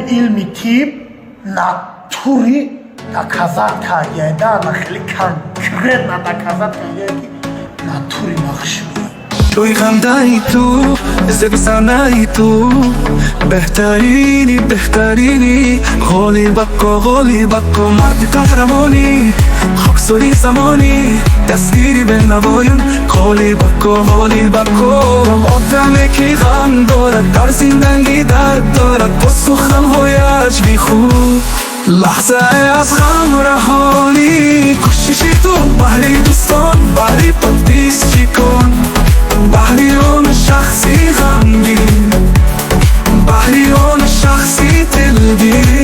ilmitim naturi nakazata yeda nakhli konkretna nakazata yedi naturi nakhshi روی خنده‌ای تو زبستانه‌ای تو بهترینی غالی بکو مردی قهرمانی خاکسوری زمانی دستگیری به نوایان غالی بکو آدمی که غم دارد در زندگی درد دارد با سخنهایش بیخود لحظه از غم رهانی کوششی تو بحری دوستان بحری پاتیس چی کن بحریان شخصی غمگین بحریان شخصی دلگیر